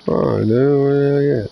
Oh, dude, where the hell at?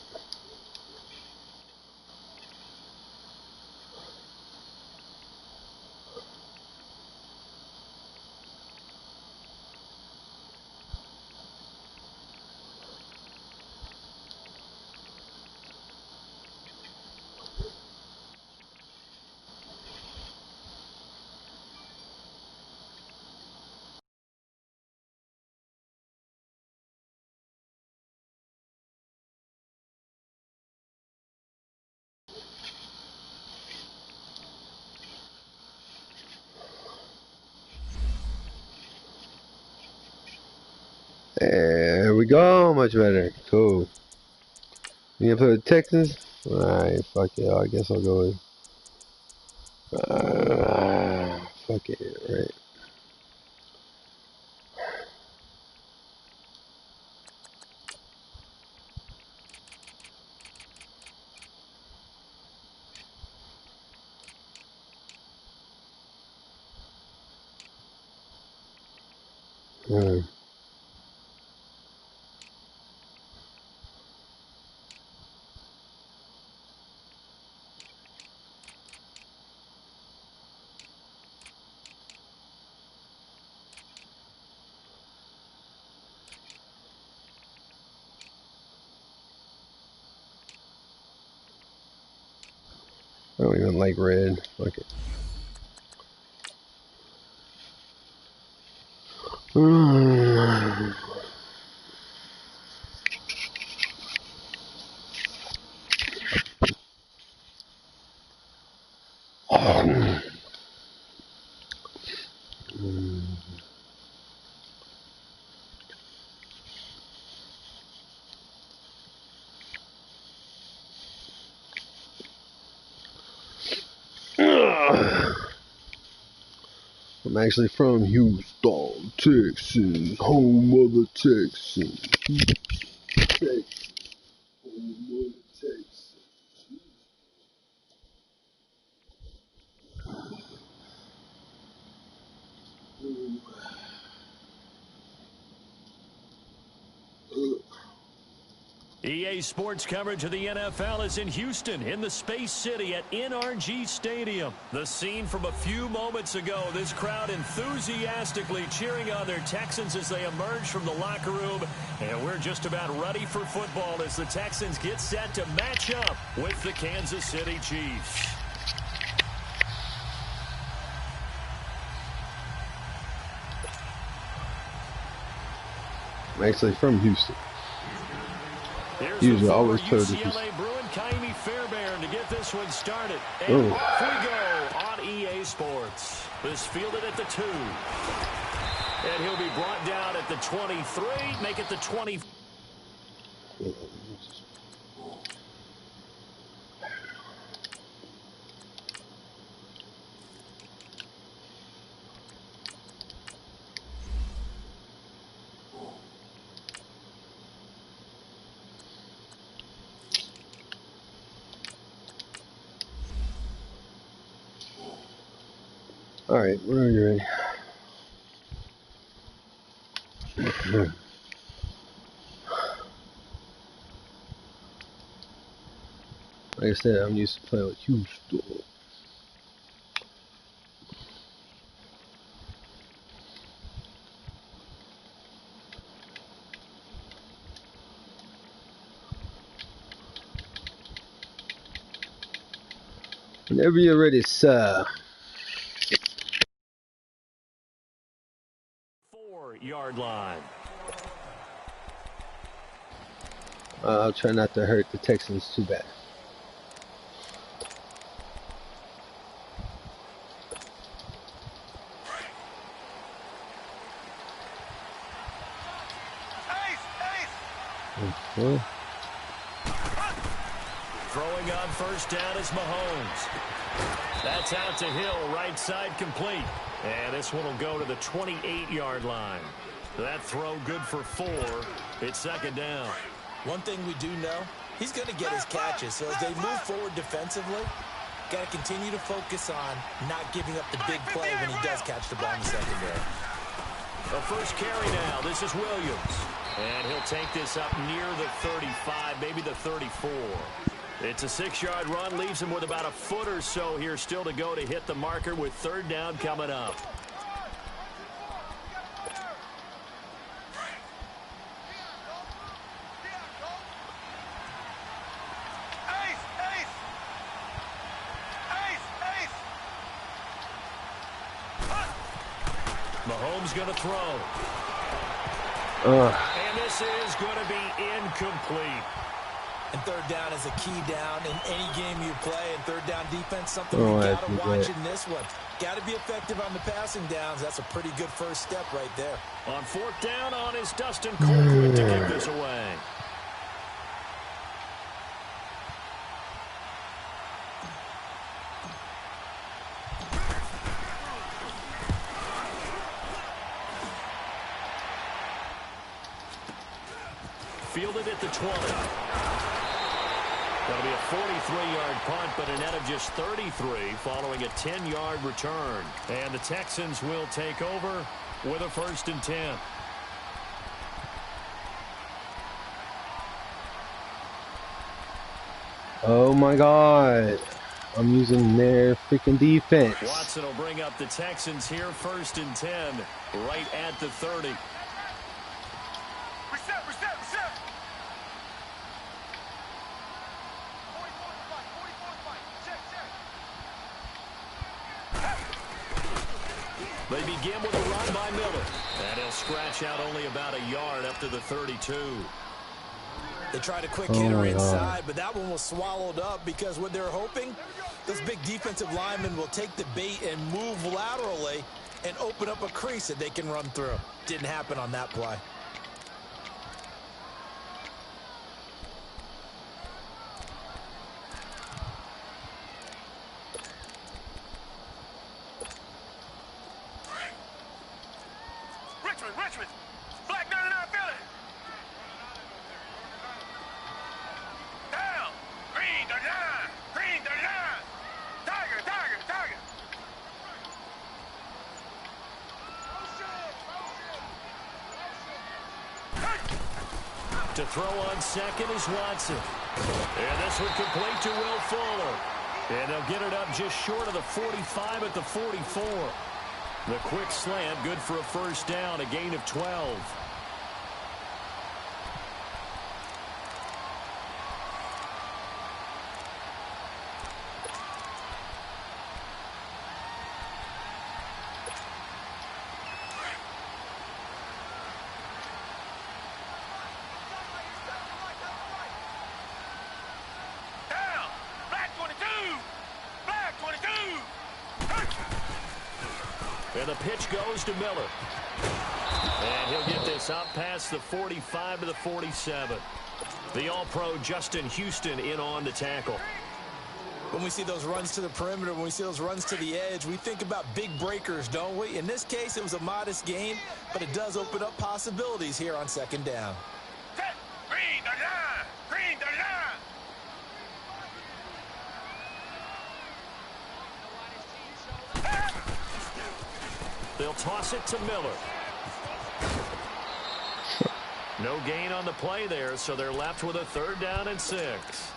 There we go, much better. Cool. You gonna play with Texans? Alright, fuck it. I guess I'll go with. Fuck it, right. I don't even like red. Fuck it. I'm actually from Houston, Texas, home of the Texans. Texas, home of the Texans. EA Sports coverage of the NFL is in Houston, in the Space City at NRG Stadium. The scene from a few moments ago, this crowd enthusiastically cheering on their Texans as they emerge from the locker room. And we're just about ready for football as the Texans get set to match up with the Kansas City Chiefs. I'm actually from Houston. Here's Usually the always told UCLA Bruin, Kaimi Fairbairn, to get this one started. And off we go on EA Sports. This fielded at the 2. And he'll be brought down at the 23, make it the 20. Alright, whenever you're ready. Like I said, I'm used to playing with Houston. Whenever you're ready, sir. 4-yard line. I'll try not to hurt the Texans too bad. Okay. Throwing on first down is Mahomes. That's out to Hill, right side complete. And this one will go to the 28-yard line. That throw good for 4. It's second down. One thing we do know, he's going to get his catches. So as they move forward defensively, got to continue to focus on not giving up the big play when he does catch the ball in the secondary. A first carry now. This is Williams. And he'll take this up near the 35, maybe the 34. It's a 6-yard run, leaves him with about a foot or so here still to go to hit the marker with third down coming up. Mahomes going to throw. And this is going to be incomplete. And third down is a key down in any game you play. And third down defense, something you got to watch in this one. Got to be effective on the passing downs. That's a pretty good first step right there. On fourth down on is Dustin Colquitt to kick this away. Fielded at the 20. That'll be a 43-yard punt, but a net of just 33 following a 10-yard return. And the Texans will take over with a 1st and 10. Oh my God. I'm using their freaking defense. Watson will bring up the Texans here, 1st and 10, right at the 30. They begin with a run by Miller. And he'll scratch out only about a yard up to the 32. They tried a quick hitter inside, but that one was swallowed up because what they're hoping, those big defensive linemen will take the bait and move laterally and open up a crease that they can run through. Didn't happen on that play. To throw on second is Watson. And this one complete to Will Fuller. And they'll get it up just short of the 45 at the 44. The quick slant, good for a first down, a gain of 12. And the pitch goes to Miller. And he'll get this up past the 45 to the 47. The All-Pro Justin Houston in on the tackle. When we see those runs to the perimeter, when we see those runs to the edge, we think about big breakers, don't we? In this case, it was a modest gain, but it does open up possibilities here on second down. Green the line! Green the line! They'll toss it to Miller. No gain on the play there, so they're left with a 3rd down and 6.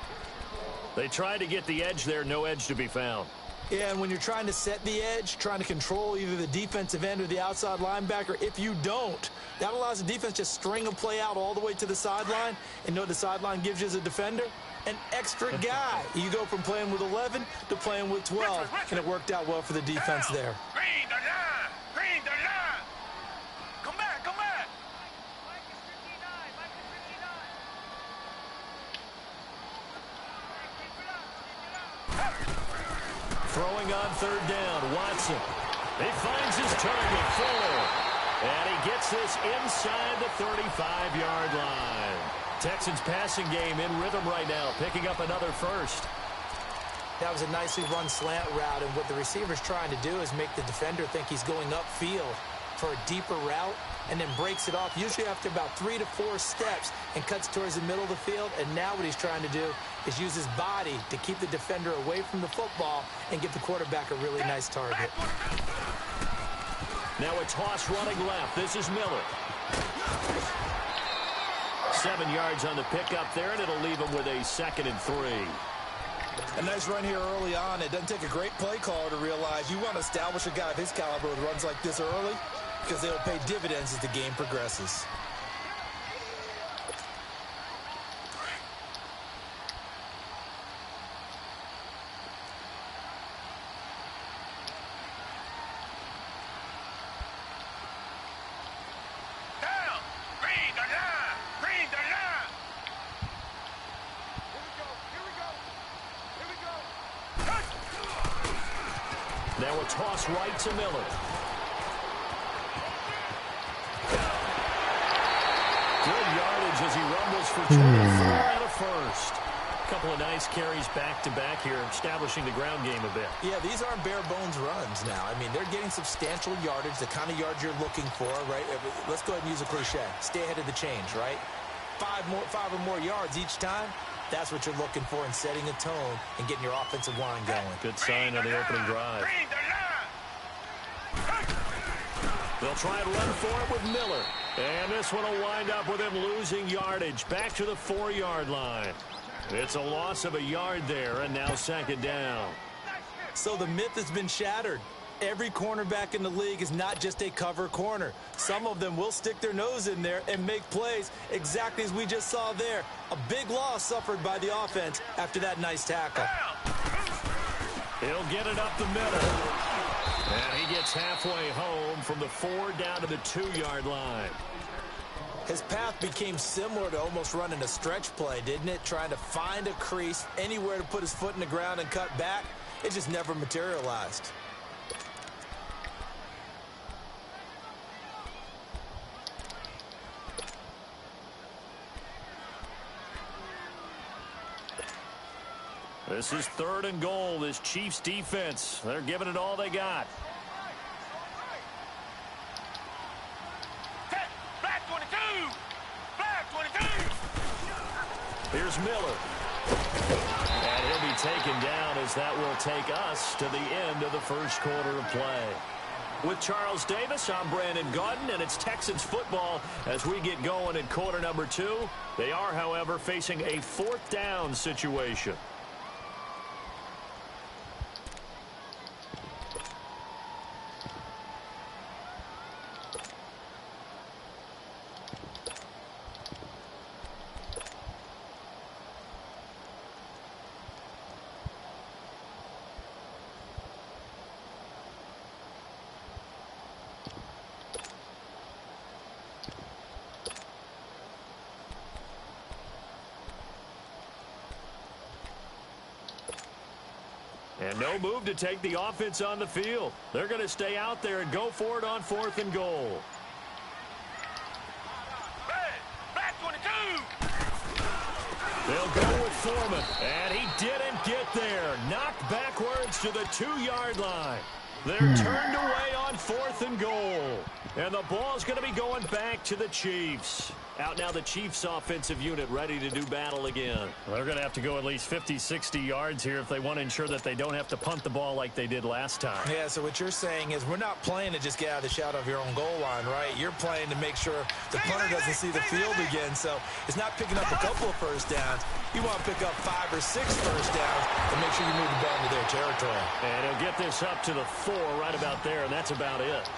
They tried to get the edge there, no edge to be found. Yeah, and when you're trying to set the edge, trying to control either the defensive end or the outside linebacker, if you don't, that allows the defense to string a play out all the way to the sideline. And know what the sideline gives you as a defender? An extra guy. You go from playing with 11 to playing with 12, and it worked out well for the defense there. Green the line! Green the line! Come back, come back! Throwing on 3rd down, Watson. He finds his target, Fuller. And he gets this inside the 35-yard line. Texans passing game in rhythm right now, picking up another first. That was a nicely run slant route, and what the receiver's trying to do is make the defender think he's going upfield for a deeper route, and then breaks it off, usually after about 3 to 4 steps, and cuts towards the middle of the field. And now what he's trying to do is use his body to keep the defender away from the football and give the quarterback a really nice target. Now a toss running left. This is Miller. 7 yards on the pickup there, and it'll leave him with a 2nd and 3. A nice run here early on. It doesn't take a great play caller to realize you want to establish a guy of his caliber with runs like this early because they'll pay dividends as the game progresses. Now a toss right to Miller. Good yardage as he rumbles for 24 and a first. A couple of nice carries back-to-back here, establishing the ground game a bit. Yeah, these aren't bare-bones runs now. I mean, they're getting substantial yardage, the kind of yards you're looking for, right? Let's go ahead and use a cliche. Stay ahead of the change, right? 5 or more yards each time. That's what you're looking for in setting a tone and getting your offensive line going. Good sign on the opening drive. They'll try and run for it with Miller. And this one will wind up with him losing yardage back to the 4-yard line. It's a loss of a yard there, and now 2nd down. So the myth has been shattered. Every cornerback in the league is not just a cover corner. Some of them will stick their nose in there and make plays exactly as we just saw there. A big loss suffered by the offense after that nice tackle. He'll get it up the middle. And he gets halfway home from the 4 down to the 2-yard line. His path became similar to almost running a stretch play, didn't it? Trying to find a crease, anywhere to put his foot in the ground and cut back. It just never materialized. This is 3rd and goal. This Chiefs defense, they're giving it all they got. Black 22! Black 22! Here's Miller. And he'll be taken down as that will take us to the end of the first quarter of play. With Charles Davis, I'm Brandon Gaudin, and it's Texans football as we get going in quarter number 2. They are, however, facing a 4th down situation. And no move to take the offense on the field. They're going to stay out there and go for it on 4th and goal. Black 22! They'll go with Foreman. And he didn't get there. Knocked backwards to the 2-yard line. They're turned away on 4th and goal. And the ball's going to be going back to the Chiefs. Out now the Chiefs offensive unit ready to do battle again. They're going to have to go at least 50, 60 yards here if they want to ensure that they don't have to punt the ball like they did last time. Yeah, so what you're saying is we're not playing to just get out of the shadow of your own goal line, right? You're playing to make sure the punter doesn't see the field again. So it's not picking up a couple of first downs. You want to pick up 5 or 6 first downs and make sure you move the ball into their territory. And he'll get this up to the 4 right about there, and that's about it.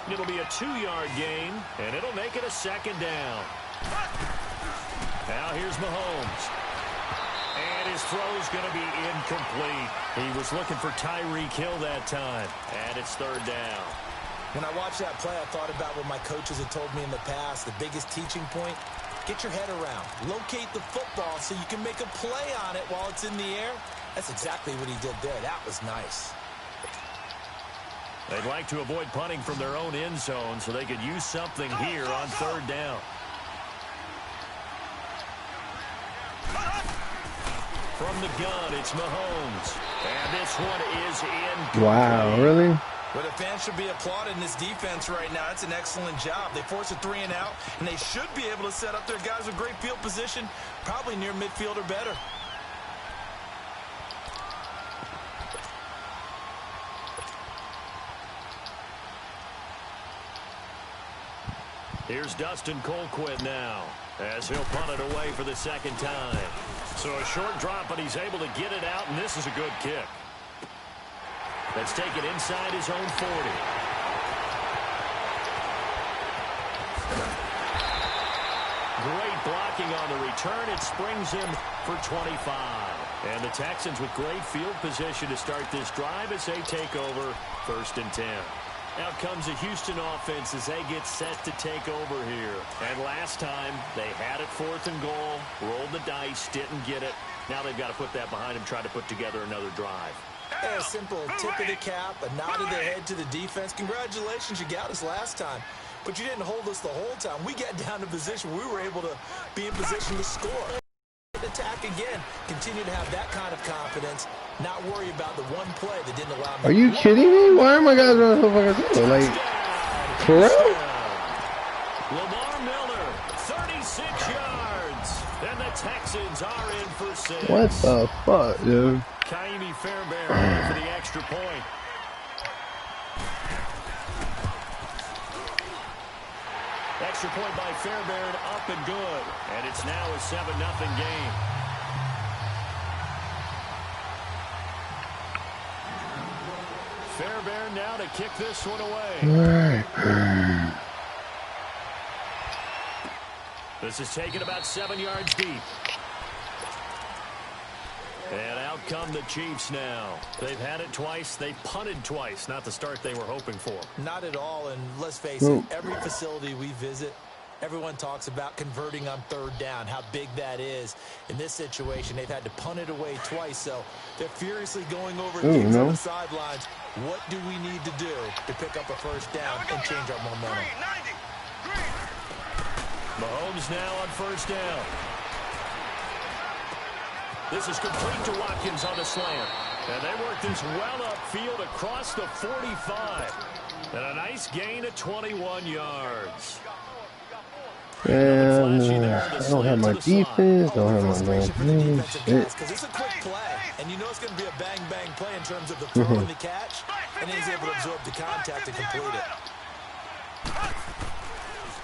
It'll be a 2-yard gain, and it'll make it a 2nd down. Now here's Mahomes. And his throw's going to be incomplete. He was looking for Tyreek Hill that time. And it's 3rd down. When I watched that play, I thought about what my coaches had told me in the past. The biggest teaching point, get your head around. Locate the football so you can make a play on it while it's in the air. That's exactly what he did there. That was nice. They'd like to avoid punting from their own end zone so they could use something here on 3rd down. From the gun, it's Mahomes. And this one is in. Wow, really? Well, the fans should be applauding this defense right now. It's an excellent job. They force a 3 and out, and they should be able to set up their guys with great field position, probably near midfield or better. Here's Dustin Colquitt now, as he'll punt it away for the second time. So a short drop, but he's able to get it out, and this is a good kick. Let's take it inside his own 40. Great blocking on the return. It springs him for 25. And the Texans with great field position to start this drive as they take over 1st and 10. Out comes the Houston offense as they get set to take over here. And last time, they had it 4th and goal, rolled the dice, didn't get it. Now they've got to put that behind them, try to put together another drive. A simple tip of the cap, a nod of the head to the defense. Congratulations, you got us last time. But you didn't hold us the whole time. We got down to position. We were able to be in position to score. Attack again. Continue to have that kind of confidence. Not worry about the one play that didn't allow me. Are you kidding me? Why am I guys running so fucking slow? Like, for real? Lamar Miller, 36 yards. And the Texans are in for 6. What the fuck, dude? Kaimi Fairbairn for the extra point. Extra point by Fairbairn, up and good. And it's now a 7-0 game. Fairbairn now to kick this one away. This is taken about 7 yards deep. And out come the Chiefs now. They've had it twice. They've punted twice. Not the start they were hoping for. Not at all. And let's face it, every facility we visit, everyone talks about converting on 3rd down, how big that is. In this situation, they've had to punt it away twice. So they're furiously going over things on the sidelines. What do we need to do to pick up a 1st down and change our momentum? Mahomes now on 1st down. This is complete to Watkins on the slant. And they work this well upfield across the 45. And a nice gain of 21 yards. And I don't have my defense, don't have my man. Because it's a quick play, and you know it's going to be a bang-bang play in terms of the throw and the catch, and he's able to absorb the contact and complete it.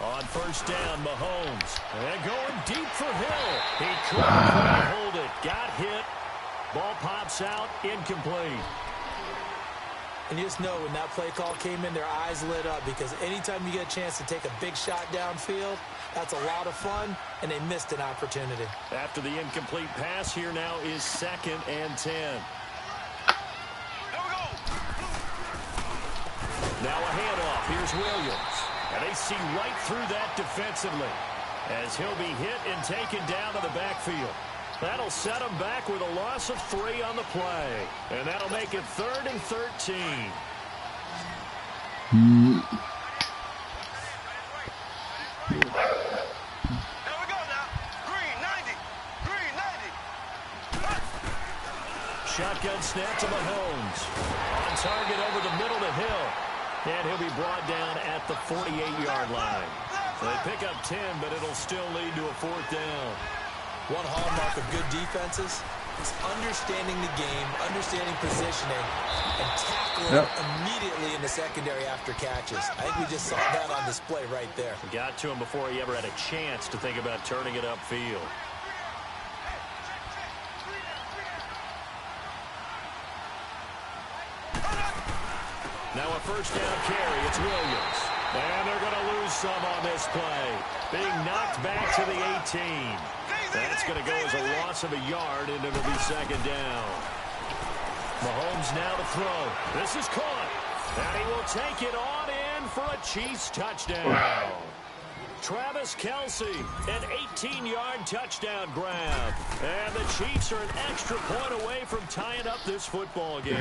On 1st down, Mahomes. And going deep for Hill. He couldn't quite hold it. Got hit. Ball pops out. Incomplete. And you just know when that play call came in, their eyes lit up, because anytime you get a chance to take a big shot downfield, that's a lot of fun, and they missed an opportunity. After the incomplete pass, here now is 2nd and 10. Now a handoff. Here's Williams. And they see right through that defensively as he'll be hit and taken down to the backfield. That'll set him back with a loss of 3 on the play. And that'll make it 3rd and 13. Shotgun snap to Mahomes. On target over the middle to Hill. And he'll be brought down at the 48-yard line. They pick up 10, but it'll still lead to a 4th down. One hallmark of good defenses is understanding the game, understanding positioning, and tackling immediately in the secondary after catches. I think we just saw that on display right there. Got to him before he ever had a chance to think about turning it upfield. Now a 1st down carry. It's Williams. And they're going to lose some on this play. Being knocked back to the 18. That's going to go as a loss of a yard, and it'll be 2nd down. Mahomes now to throw. This is caught. And he will take it on in for a Chiefs touchdown. Travis Kelce, an 18-yard touchdown grab. And the Chiefs are an extra point away from tying up this football game.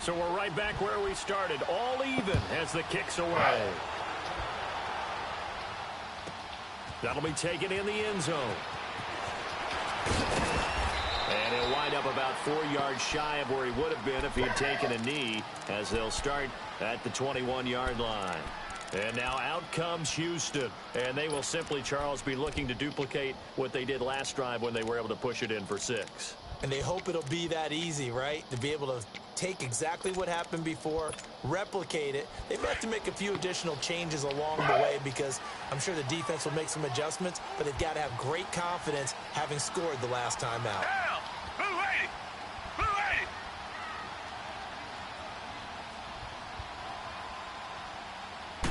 So we're right back where we started, all even as the kick's away. That'll be taken in the end zone. And he'll wind up about 4 yards shy of where he would have been if he had taken a knee, as they'll start at the 21-yard line. And now out comes Houston. And they will simply, Charles, be looking to duplicate what they did last drive when they were able to push it in for 6. And they hope it'll be that easy, right? To be able to take exactly what happened before, replicate it. They may have to make a few additional changes along the way because I'm sure the defense will make some adjustments, but they've got to have great confidence having scored the last time out. Down! Blue 80! Blue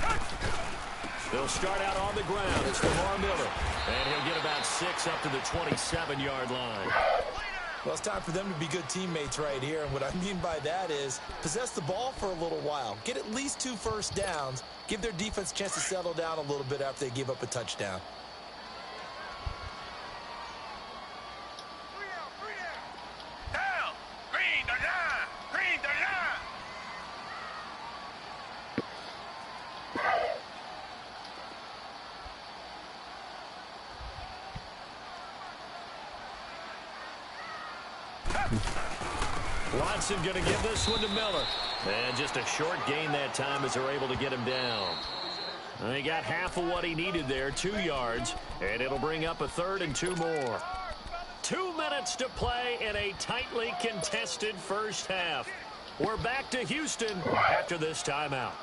80! They'll start out on the ground. It's Lamar Miller. And he'll get about 6 up to the 27-yard line. Well, it's time for them to be good teammates right here. And what I mean by that is possess the ball for a little while. Get at least 2 first downs. Give their defense a chance to settle down a little bit after they give up a touchdown. Down! Green the line! Green the line! Watson going to give this one to Miller. And just a short gain that time as they're able to get him down. And he got half of what he needed there, 2 yards. And it'll bring up a 3rd and 2 more. 2 minutes to play in a tightly contested first half. We're back to Houston after this timeout.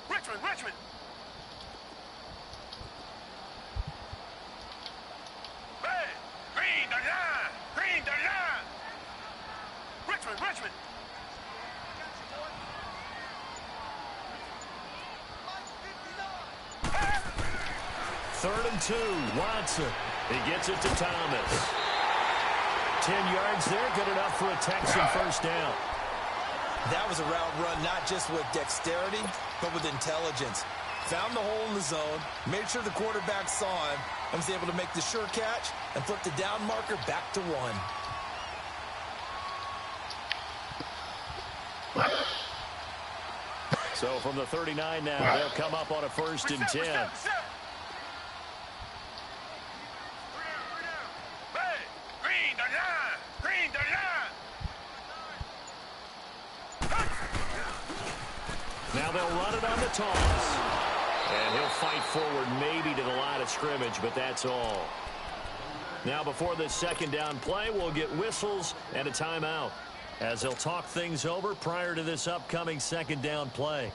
Richmond! Richmond! Hey! Green the line! Green the line! Richmond! Richmond! 3rd and 2, Watson. He gets it to Thomas. 10 yards there, good enough for a Texan first down. That was a route run not just with dexterity, but with intelligence. Found the hole in the zone, made sure the quarterback saw him, and was able to make the sure catch and flip the down marker back to 1. So from the 39 now, they'll come up on a 1st and 10. Hey! Green the line! Green the line! Now they'll run it on the toss. And he'll fight forward maybe to the line of scrimmage, but that's all. Now before this 2nd down play, we'll get whistles and a timeout as they'll talk things over prior to this upcoming 2nd down play.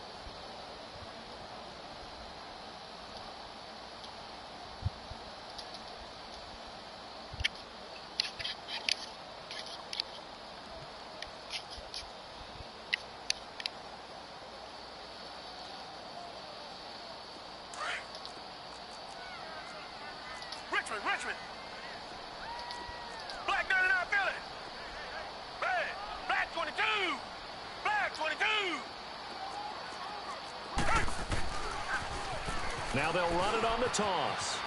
Richmond! Richmond! Black 99 Philly! Hey! Black 22! Black 22! Now they'll run it on the toss.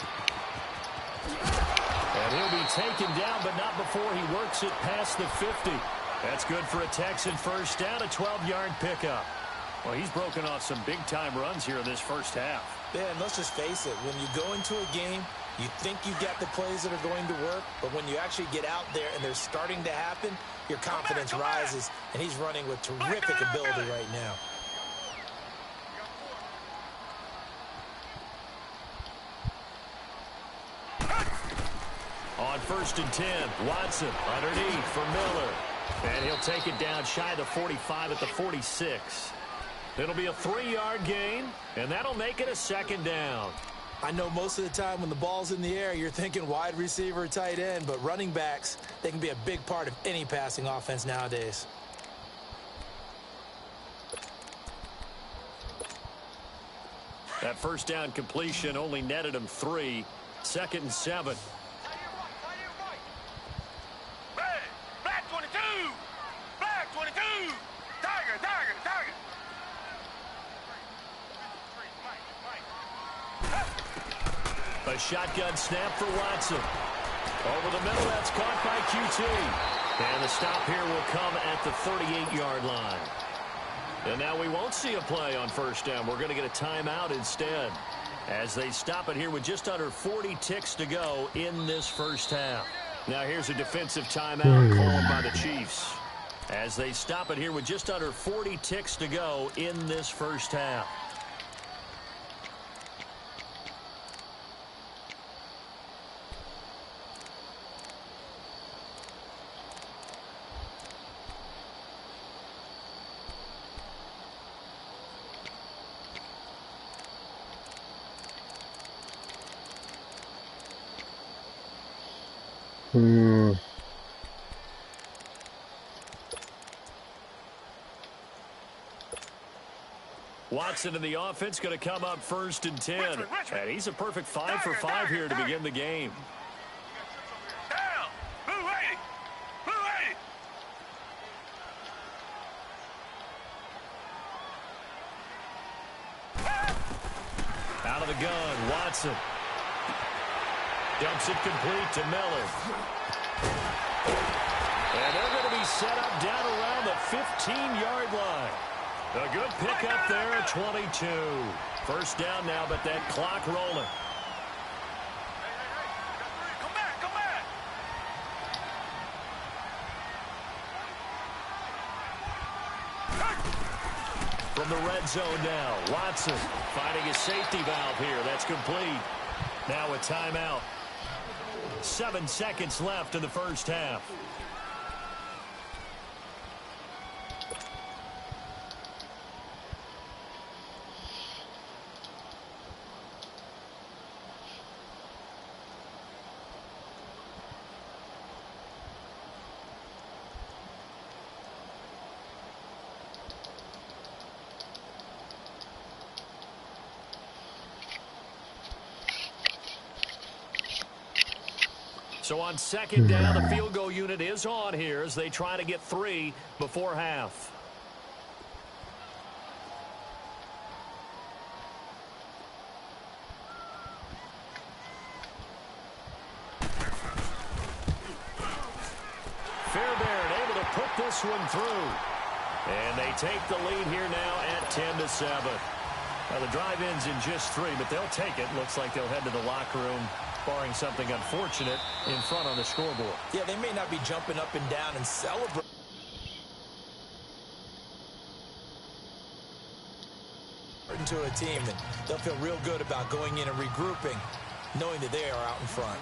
And he'll be taken down, but not before he works it past the 50. That's good for a Texan first down, a 12-yard pickup. Well, he's broken off some big-time runs here in this first half. Yeah, and let's just face it. When you go into a game, you think you've got the plays that are going to work, but when you actually get out there and they're starting to happen, your confidence rises, and he's running with terrific ability right now. On 1st and 10, Watson underneath for Miller. And he'll take it down shy of the 45 at the 46. It'll be a 3-yard gain, and that'll make it a 2nd down. I know most of the time when the ball's in the air, you're thinking wide receiver, tight end, but running backs, they can be a big part of any passing offense nowadays. That first down completion only netted him 3. 2nd and 7. Hey! Black 22! Black 22! Tiger! Tiger! Tiger! A shotgun snap for Watson. Over the middle, that's caught by QT. And the stop here will come at the 38-yard line. And now we won't see a play on 1st down. We're going to get a timeout instead. as they stop it here with just under 40 ticks to go in this first half. Now here's a defensive timeout called by the Chiefs as they stop it here with just under 40 ticks to go in this first half. Watson in the offense going to come up 1st and 10. And he's a perfect 5 for 5 here to begin the game. Down. Move 80. Move 80. Out of the gun, Watson. Dumps it complete to Miller. And they're going to be set up down around the 15-yard line. A good pickup there at 22. First down now, but that clock rolling. Come back, come back. From the red zone now, Watson finding his safety valve here. That's complete. Now a timeout. 7 seconds left in the first half. So on second down, the field goal unit is on here as they try to get 3 before half. Fairbairn able to put this one through. And they take the lead here now at 10-7. Now the drive ends in just 3, but they'll take it. Looks like they'll head to the locker room, barring something unfortunate, in front on the scoreboard. Yeah, they may not be jumping up and down and celebrating to a team, and they'll feel real good about going in and regrouping, knowing that they are out in front.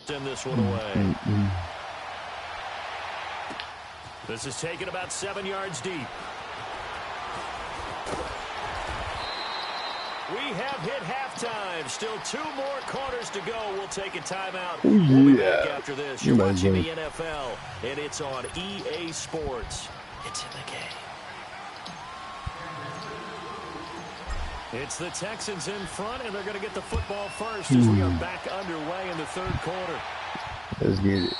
Send this one away. This is taken about 7 yards deep. We have hit halftime. Still 2 more quarters to go. We'll take a timeout. We'll be back after this. You're watching the NFL, and it's on EA Sports. It's in the game. It's the Texans in front, and they're going to get the football first as we are back underway in the third quarter. Let's get it.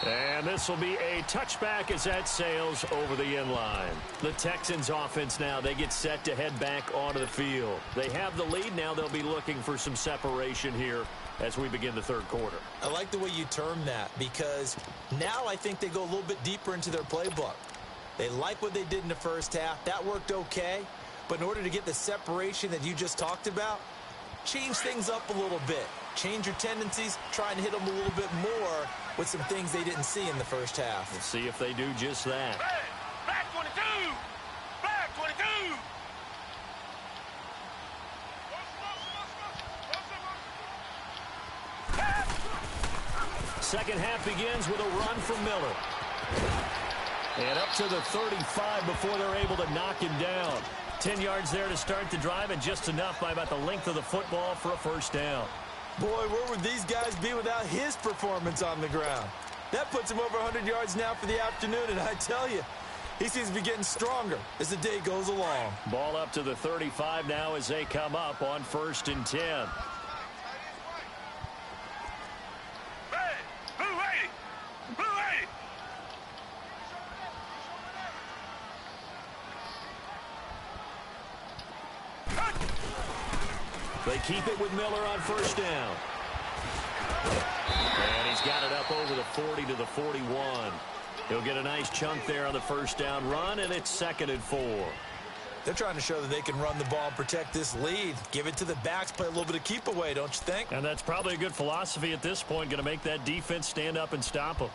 And this will be a touchback as that sails over the end line. The Texans offense now, they get set to head back onto the field. They have the lead now. They'll be looking for some separation here as we begin the third quarter. I like the way you term that, because now I think they go a little bit deeper into their playbook. They like what they did in the first half. That worked okay. But in order to get the separation that you just talked about, change things up a little bit. Change your tendencies, try and hit them a little bit more with some things they didn't see in the first half. We'll see if they do just that. Hey, black 22! Black 22! Second half begins with a run from Miller. And up to the 35 before they're able to knock him down. 10 yards there to start the drive, and just enough by about the length of the football for a first down. Boy, where would these guys be without his performance on the ground? That puts him over 100 yards now for the afternoon, and I tell you, he seems to be getting stronger as the day goes along. Ball up to the 35 now as they come up on 1st and 10. Hey, move 80! Move 80! They keep it with Miller on first down. And he's got it up over the 40 to the 41. He'll get a nice chunk there on the first down run, and it's 2nd and 4. They're trying to show that they can run the ball and protect this lead. Give it to the backs, play a little bit of keep away, don't you think? And that's probably a good philosophy at this point, going to make that defense stand up and stop them.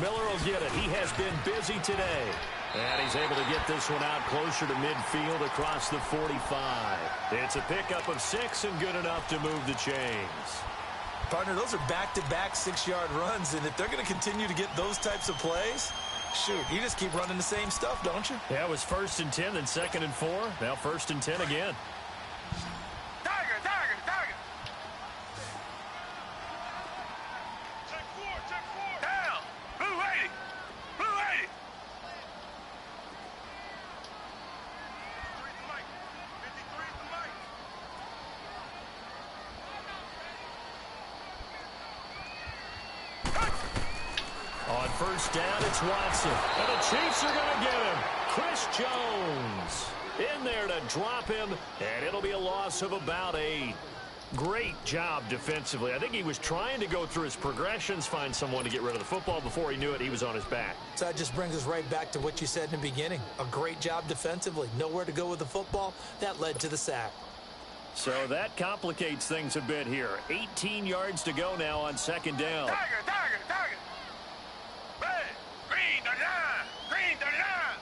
Miller will get it. He has been busy today. And he's able to get this one out closer to midfield across the 45. It's a pickup of 6 and good enough to move the chains. Partner, those are back-to-back 6-yard runs, and if they're going to continue to get those types of plays, shoot, you just keep running the same stuff, don't you? Yeah, it was 1st and 10, then 2nd and 4. Now 1st and 10 again. Tiger, tiger, tiger. Check 4. Down. Blue 80. Blue 80. 53 to Mike. On 1st down, it's Watson. And the Chiefs are going to get him. Chris Jones in there to drop him, and it'll be a loss of about 8. Great job defensively. I think he was trying to go through his progressions, find someone to get rid of the football. Before he knew it, he was on his back. So that just brings us right back to what you said in the beginning. A great job defensively. Nowhere to go with the football. That led to the sack. So that complicates things a bit here. 18 yards to go now on 2nd down. Tiger, tiger, tiger. Red. Green the line. Green the line.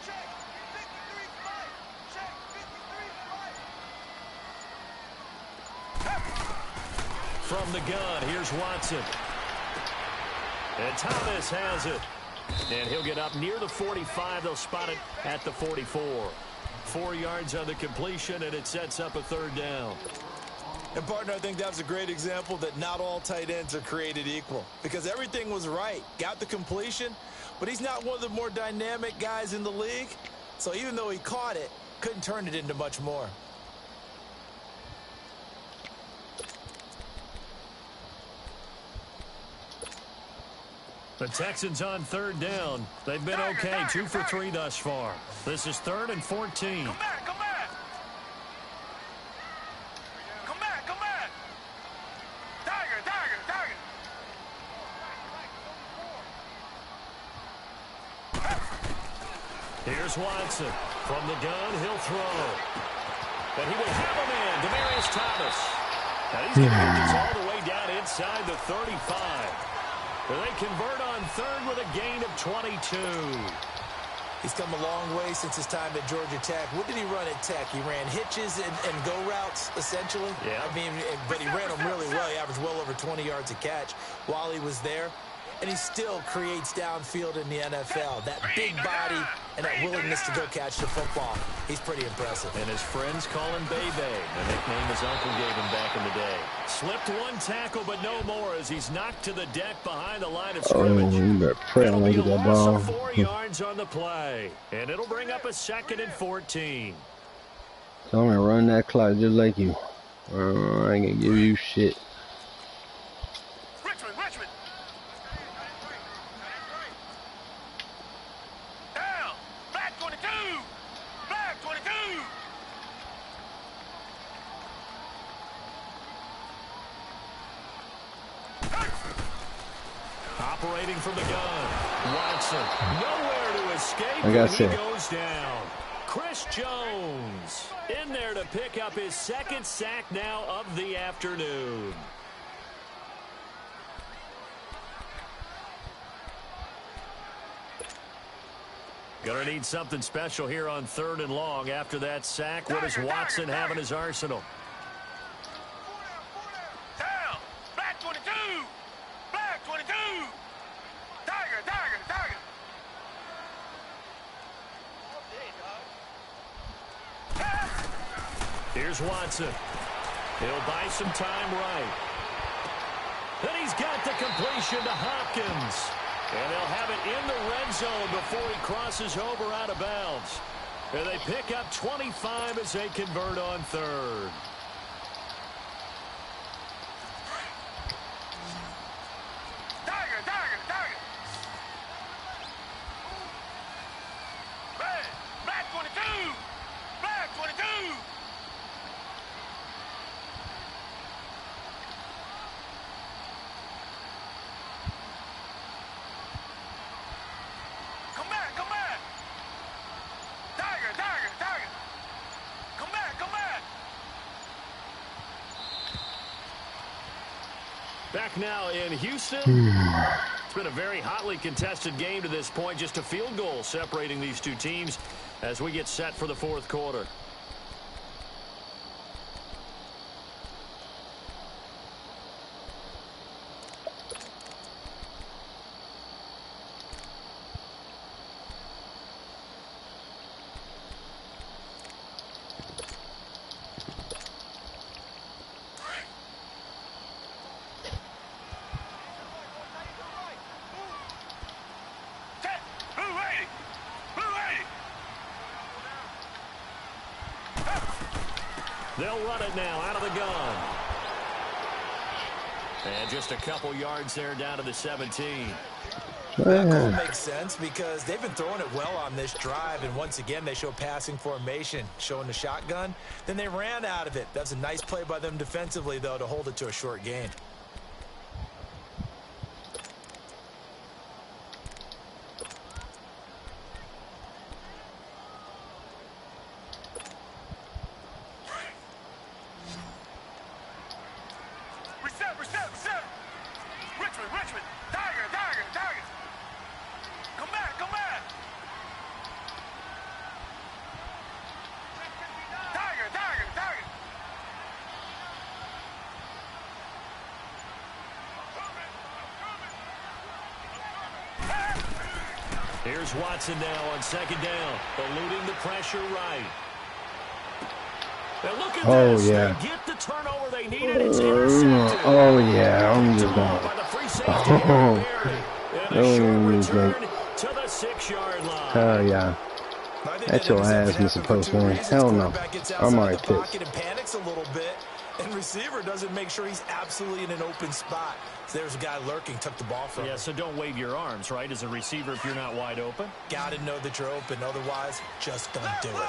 Check. 53 Mike. Check. 53 Mike. From the gun, here's Watson. And Thomas has it. And he'll get up near the 45. They'll spot it at the 44. 4 yards on the completion, and it sets up a 3rd down. And, partner, I think that was a great example that not all tight ends are created equal. Because everything was right. Got the completion, but he's not one of the more dynamic guys in the league. So even though he caught it, couldn't turn it into much more. The Texans on 3rd down. They've been okay, 2 for 3 thus far. This is 3rd and 14. Come back, come back. Come back, come back. Tiger, tiger, tiger. Here's Watson. From the gun, he'll throw. And he will have a man, Demaryius Thomas. Now he's going to move this all the way down inside the 35. They convert on 3rd with a gain of 22. He's come a long way since his time at Georgia Tech. What did he run at Tech? He ran hitches and go routes, essentially. Yeah. I mean, but he ran them really well. He averaged well over 20 yards a catch while he was there. And he still creates downfield in the NFL. That big body and that willingness to go catch the football. He's pretty impressive. And his friends call him Bebe, the nickname his uncle gave him back in the day. Slipped one tackle, but no more as he's knocked to the deck behind the line of scrimmage. You better pray I don't get that ball. 4 yards on the play, and it'll bring up a 2nd and 14. So I'm gonna run that clock just like you. I ain't gonna give you shit. Richmond, Richmond. Down. Black 22. Black 22. Operating from the gun. Watson. Nowhere to escape. Like I He said. goes down. Chris Jones in there to pick up his 2nd sack now of the afternoon. Gonna need something special here on 3rd and long. After that sack, what does Watson have in his arsenal? Down. Black 22. Black 22. Tiger, tiger, tiger. Here's Watson. He'll buy some time right. Then he's got the completion to Hopkins. And they'll have it in the red zone before he crosses over out of bounds. And they pick up 25 as they convert on third. Black 22! Black 22! Come back, come back! Tiger, Tiger, Tiger! Come back, come back! Back now in Houston. It's been a very hotly contested game to this point. Just a field goal separating these two teams as we get set for the fourth quarter. They'll run it now out of the gun. And just a couple yards there down to the 17. That call makes sense because they've been throwing it well on this drive, and once again they show passing formation, showing the shotgun. Then they ran out of it. That's a nice play by them defensively, though, to hold it to a short gain. Richmond, Tiger, Tiger, Tiger! Come back, come back! Tiger, Tiger, Tiger! Here's Watson now on second down, eluding the pressure right. Now look at this. Yeah. They get the turnover they needed. It's intercepted. Oh, yeah. I'm just going. By the free safety, and a short return to the 6-yard line. Hell yeah. That's your ass, Mr. Postman. Hell no. I'm already pissed. And panics a little bit, and receiver doesn't make sure he's absolutely in an open spot. So there's a guy lurking, took the ball from him. Yeah, so don't wave your arms, right, as a receiver if you're not wide open. Got to know that you're open. Otherwise, just don't do it.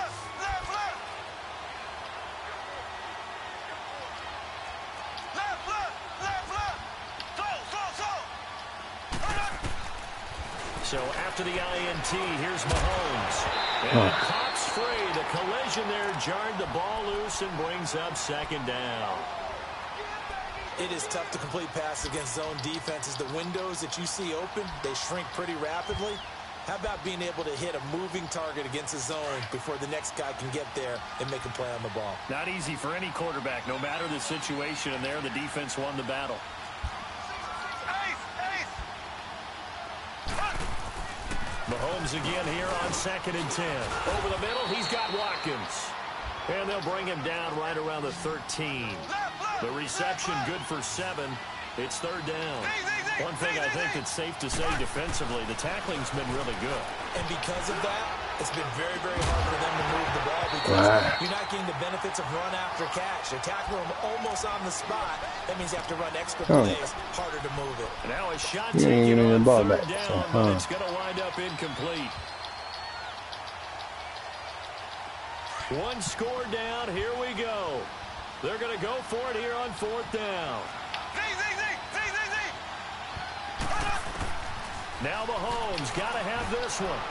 So after the INT, here's Mahomes. And it pops free. The collision there jarred the ball loose and brings up second down. It is tough to complete passes against zone defenses. The windows that you see open, they shrink pretty rapidly. How about being able to hit a moving target against a zone before the next guy can get there and make a play on the ball? Not easy for any quarterback, no matter the situation. And there, the defense won the battle. Mahomes again here on 2nd and 10. Over the middle, he's got Watkins. And they'll bring him down right around the 13. The reception good for 7. It's third down. One thing I think it's safe to say defensively, the tackling's been really good. And because of that, it's been very, very hard for them to move the ball because you're not getting the benefits of run after catch. They're tackling them almost on the spot. That means you have to run extra plays, harder to move it. And now a shot taken on third down, but it's going to wind up incomplete. One score down. Here we go. They're going to go for it here on 4th down. Now Mahomes got to have this one.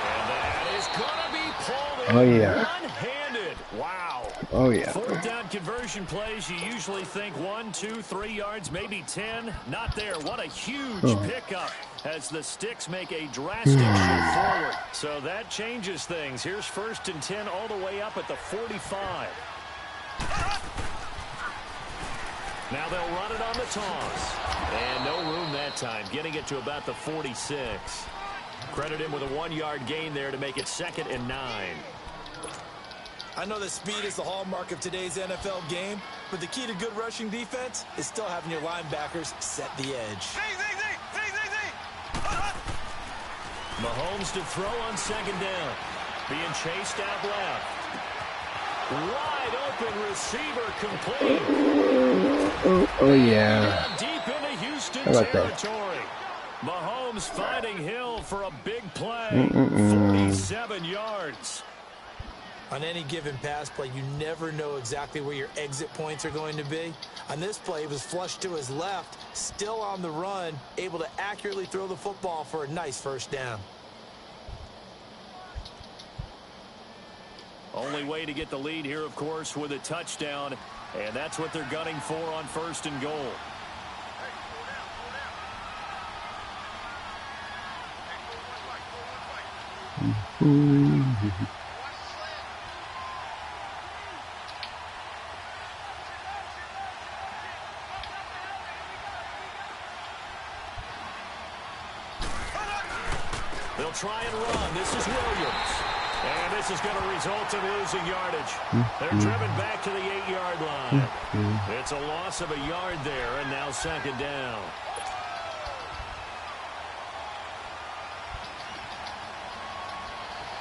And that is going to be pulled in one-handed. Wow. Oh, yeah. 4th down conversion plays, you usually think 1, 2, 3 yards, maybe 10. Not there. What a huge pickup as the sticks make a drastic shift forward. So that changes things. Here's 1st and 10 all the way up at the 45. Now they'll run it on the toss. And no room that time, getting it to about the 46. Credit him with a 1-yard gain there to make it 2nd and 9. I know that speed is the hallmark of today's NFL game, but the key to good rushing defense is still having your linebackers set the edge. Mahomes to throw on 2nd down. Being chased out left. Wide open receiver complete. Oh yeah. Deep into Houston How about that? territory. Mahomes finding Hill for a big play. 47 yards. On any given pass play, you never know exactly where your exit points are going to be. On this play, he was flushed to his left, still on the run, able to accurately throw the football for a nice first down. Only way to get the lead here, of course, with a touchdown, and that's what they're gunning for on 1st and goal. They'll try and run. This is Williams. And this is going to result in losing yardage. They're driven back to the 8-yard line. It's a loss of a yard there, and now 2nd down.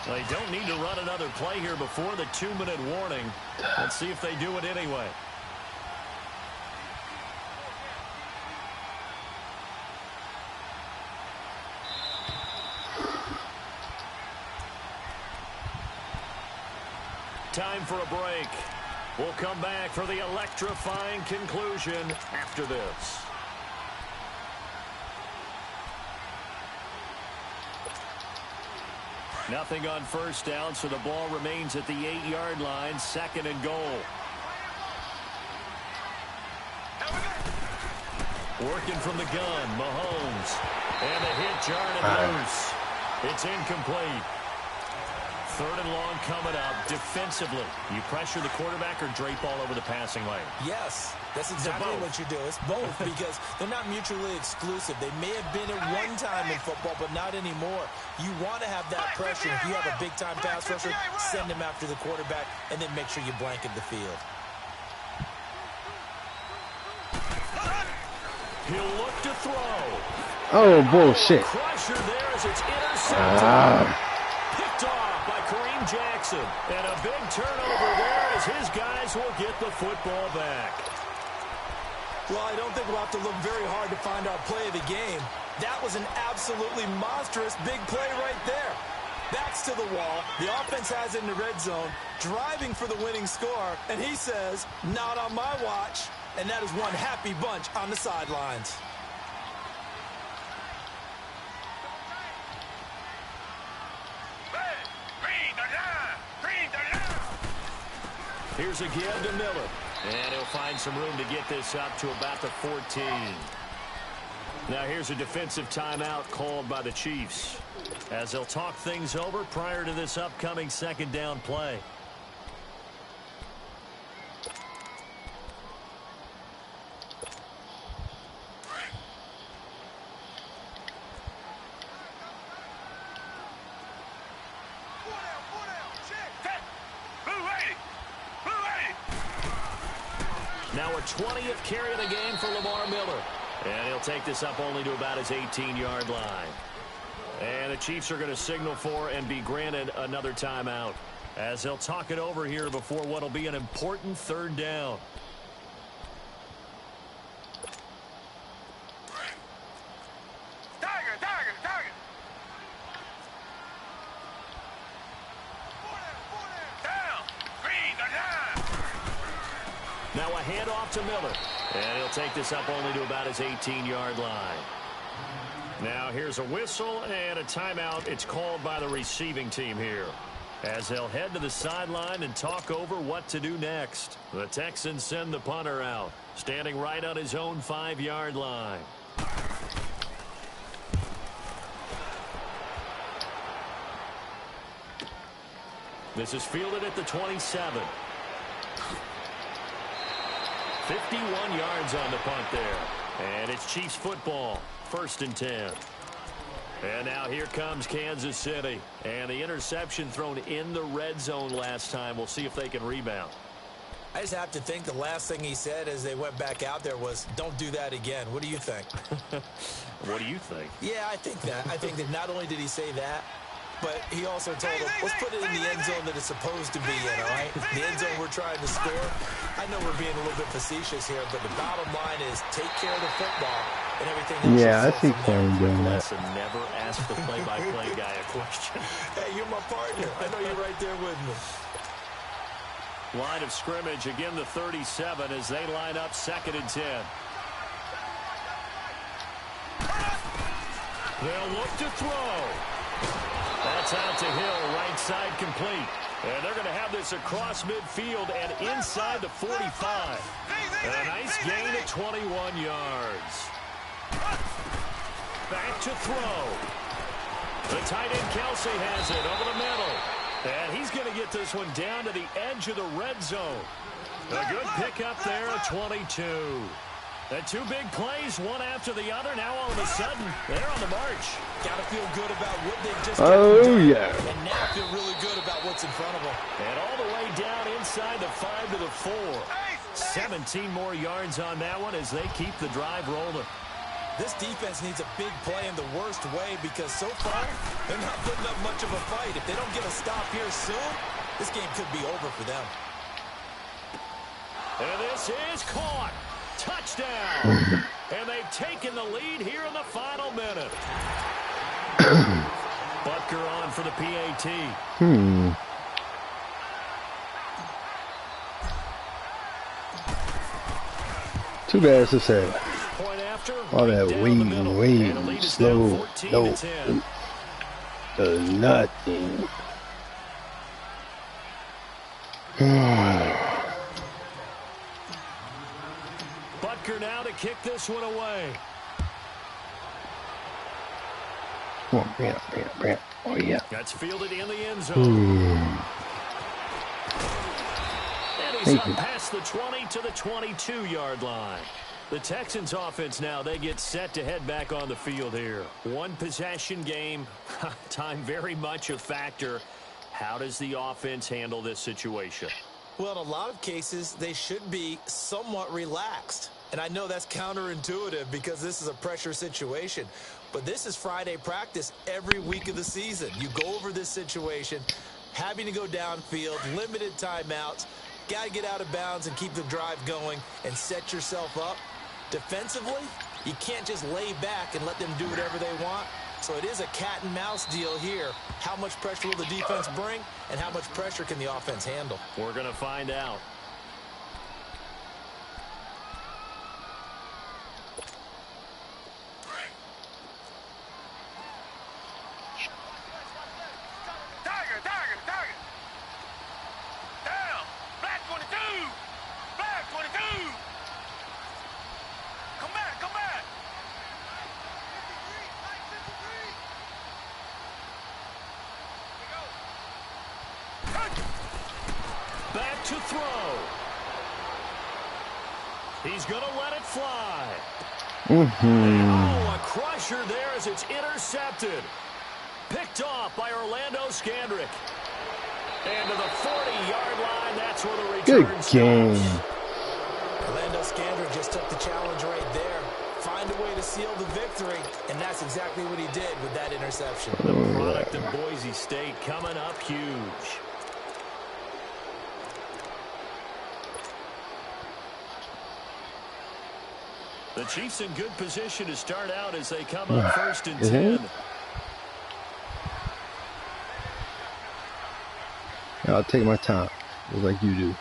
They don't need to run another play here before the 2-minute warning. Let's see if they do it anyway. Time for a break. We'll come back for the electrifying conclusion after this. Nothing on 1st down, so the ball remains at the 8-yard line, 2nd and goal. Working from the gun, Mahomes. And the hit jarred and loose. It's incomplete. 3rd and long coming up. Defensively, you pressure the quarterback or drape all over the passing lane? Yes, that's exactly what you do. It's both because they're not mutually exclusive. They may have been at one time in football, but not anymore. You want to have that pressure. If you have a big-time pass rusher, send him after the quarterback, and then make sure you blanket the field. He'll look to throw. Oh, bullshit. Pressure there as it's intercepted. Picked off by Kareem Jackson. And a big turnover there as his guys will get the football back. Well, I don't think we'll have to look very hard to find our play of the game. That was an absolutely monstrous big play right there. Backs to the wall. The offense has it in the red zone, driving for the winning score. And he says, not on my watch. And that is one happy bunch on the sidelines. Here's a give to Miller. And he'll find some room to get this up to about the 14. Now here's a defensive timeout called by the Chiefs as they'll talk things over prior to this upcoming 2nd down play. Now a 20th carry of the game for Lamar Miller. And he'll take this up only to about his 18-yard line. And the Chiefs are going to signal for and be granted another timeout as they'll talk it over here before what will be an important 3rd down. Now a handoff to Miller. And he'll take this up only to about his 18-yard line. Now here's a whistle and a timeout. It's called by the receiving team here as they'll head to the sideline and talk over what to do next. The Texans send the punter out, standing right on his own 5-yard line. This is fielded at the 27. 51 yards on the punt there. And it's Chiefs football, 1st and 10. And now here comes Kansas City. And the interception thrown in the red zone last time. We'll see if they can rebound. I just have to think the last thing he said as they went back out there was, don't do that again. What do you think? What do you think? Yeah, I think that. I think that not only did he say that, But he also told him, let's put it in the end zone that it's supposed to be in, all right? The end zone we're trying to score. I know we're being a little bit facetious here, but the bottom line is take care of the football and everything else. Yeah, I see Corey doing that. Listen, never ask the play-by-play guy a question. Hey, you're my partner. I know you're right there with me. Line of scrimmage, again the 37 as they line up 2nd and 10. They'll look to throw. That's out to Hill, right side complete. And they're going to have this across midfield and inside the 45. A nice gain of 21 yards. Back to throw. The tight end Kelsey has it over the middle. And he's going to get this one down to the edge of the red zone. A good pickup there at 22. The two big plays, one after the other. Now all of a sudden, they're on the march. Got to feel good about what they just Oh, done. yeah. And now feel really good about what's in front of them. And all the way down inside the 5 to the 4. 17 more yards on that one as they keep the drive rolling. This defense needs a big play in the worst way because so far, they're not putting up much of a fight. If they don't get a stop here soon, this game could be over for them. And this is caught. Touchdown. And they've taken the lead here in the final minute. Butker on for the PAT. Too bad it's a sad. Point after. All right that down the waiting, middle. waiting, And the lead is slow, now 14 no, to 10. nothing. Butker now to kick this one away. Come on, bring it. Oh, yeah. That's fielded in the end zone. And he's up past the 20 to the 22-yard line. The Texans offense now, they get set to head back on the field here. One possession game, time very much a factor. How does the offense handle this situation? Well, in a lot of cases, they should be somewhat relaxed. And I know that's counterintuitive because this is a pressure situation. But this is Friday practice every week of the season. You go over this situation, having to go downfield, limited timeouts, got to get out of bounds and keep the drive going and set yourself up. Defensively, you can't just lay back and let them do whatever they want. So it is a cat and mouse deal here. How much pressure will the defense bring and how much pressure can the offense handle? We're going to find out. Tiger. Down. Black 22. Black 22. Come back. Back to throw. He's going to let it fly. Oh, a crusher there as it's intercepted. Picked off by Orlando Scandrick. And to the 40-yard line, that's where the return Good stops. game. Orlando Scandrick just took the challenge right there. Find a way to seal the victory, and that's exactly what he did with that interception. The product of Boise State coming up huge. The Chiefs in good position to start out as they come up 1st and 10. I'll take my time, just like you do.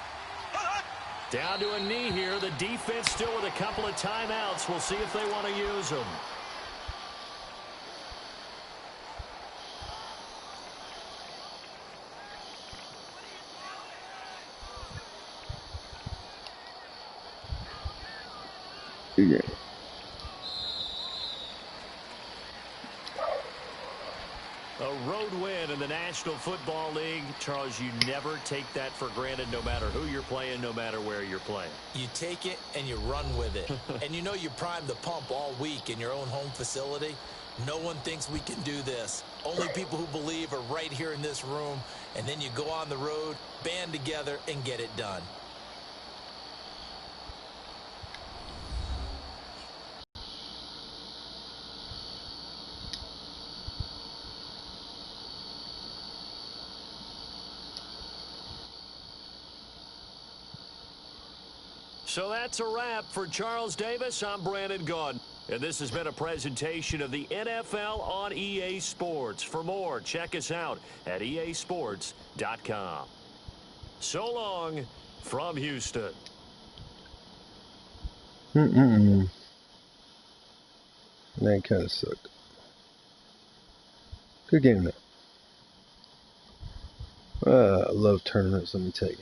Down to a knee here. The defense still with a couple of timeouts. We'll see if they want to use them. Yeah. A road win in the National Football League. Charles, you never take that for granted no matter who you're playing, no matter where you're playing. You take it and you run with it. And you know you primed the pump all week in your own home facility. No one thinks we can do this. Only people who believe are right here in this room. And then you go on the road, band together, and get it done. So that's a wrap for Charles Davis. I'm Brandon Gaudin. And this has been a presentation of the NFL on EA Sports. For more, check us out at easports.com. So long from Houston. That kind of sucked. Good game though. I love tournaments, let me tell you.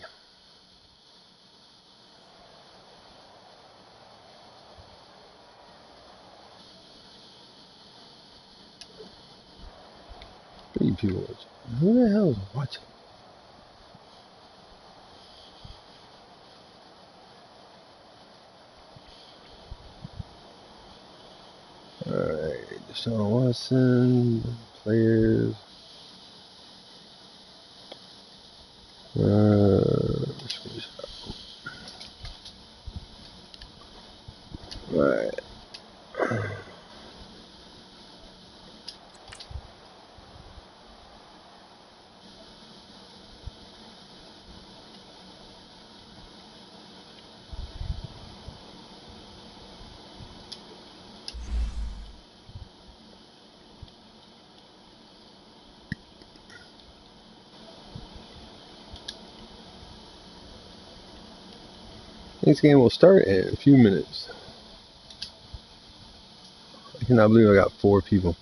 People watching. Who the hell is watching? Alright, Deshaun Watson, players. Alright. This game will start in a few minutes. I cannot believe I got 4 people.